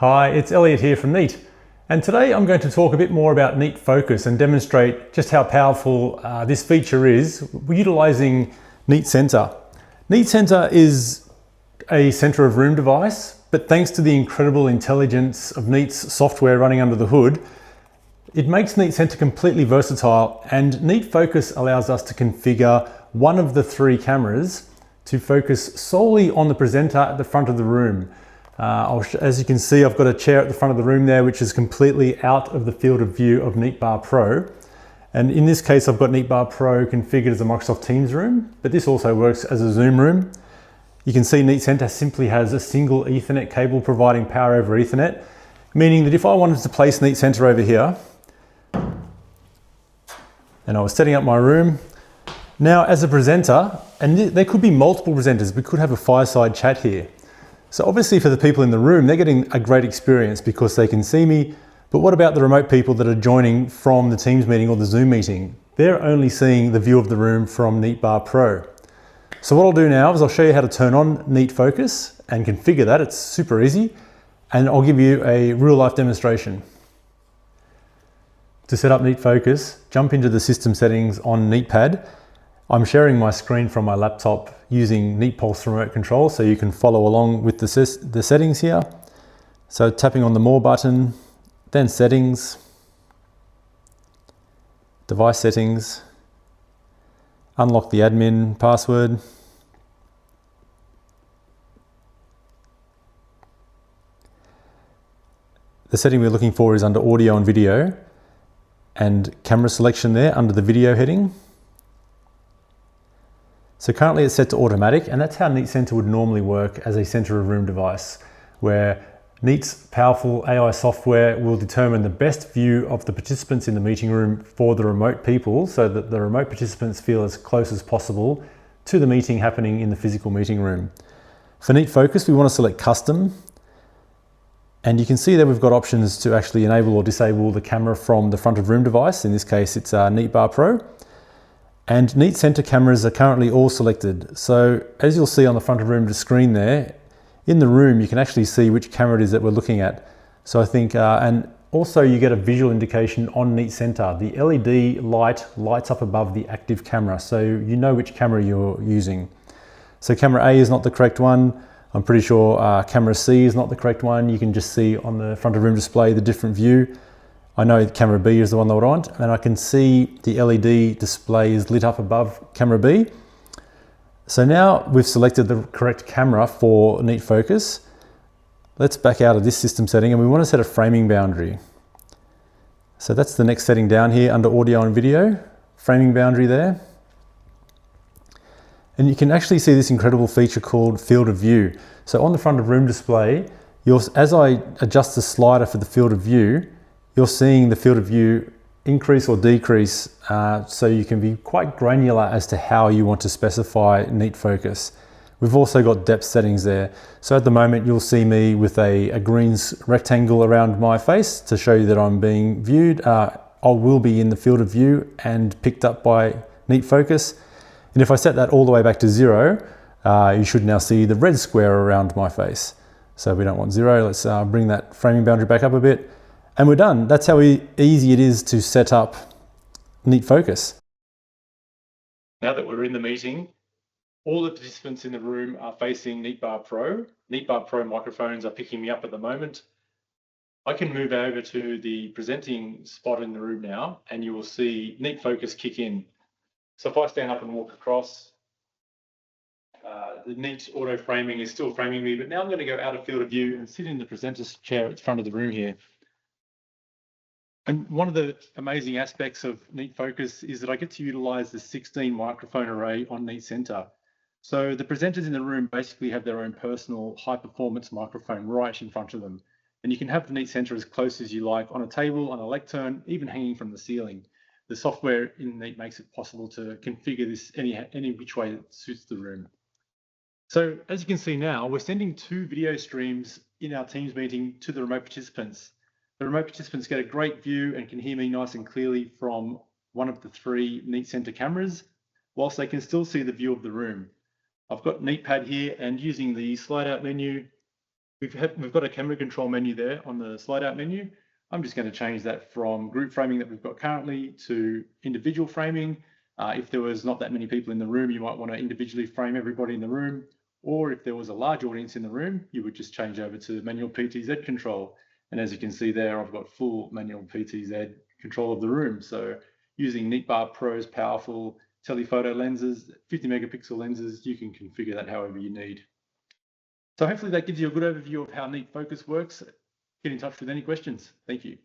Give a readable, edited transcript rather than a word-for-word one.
Hi, it's Elliot here from Neat, and today I'm going to talk a bit more about Neat Focus and demonstrate just how powerful this feature is utilizing Neat Center. Neat Center is a center of room device, but thanks to the incredible intelligence of Neat's software running under the hood, it makes Neat Center completely versatile, and Neat Focus allows us to configure one of the three cameras to focus solely on the presenter at the front of the room. As you can see, I've got a chair at the front of the room there, which is completely out of the field of view of NeatBar Pro. And in this case, I've got NeatBar Pro configured as a Microsoft Teams room, but this also works as a Zoom room. You can see Neat Center simply has a single Ethernet cable providing power over Ethernet, meaning that if I wanted to place Neat Center over here, and I was setting up my room, now as a presenter, and there could be multiple presenters, we could have a fireside chat here. So obviously for the people in the room, they're getting a great experience because they can see me, but what about the remote people that are joining from the Teams meeting or the Zoom meeting? They're only seeing the view of the room from NeatBar Pro. So what I'll do now is I'll show you how to turn on Neat Focus and configure that. It's super easy, and I'll give you a real life demonstration. To set up Neat Focus, jump into the system settings on NeatPad. I'm sharing my screen from my laptop using NeatPulse remote control, so you can follow along with the settings here. So tapping on the More button, then Settings, Device Settings, unlock the admin password, the setting we're looking for is under Audio and Video, and camera selection there under the Video heading. So currently it's set to automatic, and that's how Neat Center would normally work as a center of room device, where Neat's powerful AI software will determine the best view of the participants in the meeting room for the remote people, so that the remote participants feel as close as possible to the meeting happening in the physical meeting room. For Neat Focus, we want to select Custom, and you can see that we've got options to actually enable or disable the camera from the front of room device. In this case, it's NeatBar Pro. And Neat Center cameras are currently all selected. So as you'll see on the front of room screen there, in the room you can actually see which camera it is that we're looking at. So I think, and also you get a visual indication on Neat Center. The LED light lights up above the active camera, so you know which camera you're using. So camera A is not the correct one. I'm pretty sure camera C is not the correct one. You can just see on the front of room display the different view. I know camera B is the one that I want, and I can see the LED display is lit up above camera B. So now we've selected the correct camera for Neat Focus. Let's back out of this system setting, and we want to set a framing boundary. So that's the next setting down here under Audio and Video, framing boundary there. And you can actually see this incredible feature called Field of View. So on the front of room display, as I adjust the slider for the field of view, you're seeing the field of view increase or decrease, so you can be quite granular as to how you want to specify Neat Focus. We've also got depth settings there. So at the moment you'll see me with a green rectangle around my face to show you that I'm being viewed. I will be in the field of view and picked up by Neat Focus. And if I set that all the way back to 0, you should now see the red square around my face. So we don't want 0. Let's bring that framing boundary back up a bit. And we're done. That's how easy it is to set up Neat Focus. Now that we're in the meeting, all the participants in the room are facing NeatBar Pro. NeatBar Pro microphones are picking me up at the moment. I can move over to the presenting spot in the room now, and you will see Neat Focus kick in. So if I stand up and walk across, the Neat auto framing is still framing me, but now I'm going to go out of field of view and sit in the presenter's chair at the front of the room here. And one of the amazing aspects of Neat Focus is that I get to utilize the 16 microphone array on Neat Center. So the presenters in the room basically have their own personal high performance microphone right in front of them. And you can have the Neat Center as close as you like on a table, on a lectern, even hanging from the ceiling. The software in Neat makes it possible to configure this any which way that suits the room. So as you can see now, we're sending 2 video streams in our Teams meeting to the remote participants. The remote participants get a great view and can hear me nice and clearly from one of the 3 Neat Center cameras, whilst they can still see the view of the room. I've got NeatPad here, and using the slide out menu, we've got a camera control menu there on the slide out menu. I'm just going to change that from group framing that we've got currently to individual framing. If there was not that many people in the room, you might want to individually frame everybody in the room. Or if there was a large audience in the room, you would just change over to manual PTZ control. And as you can see there, I've got full manual PTZ control of the room. So using Neatbar Pro's powerful telephoto lenses, 50 megapixel lenses, you can configure that however you need. So hopefully that gives you a good overview of how Neat Focus works. Get in touch with any questions. Thank you.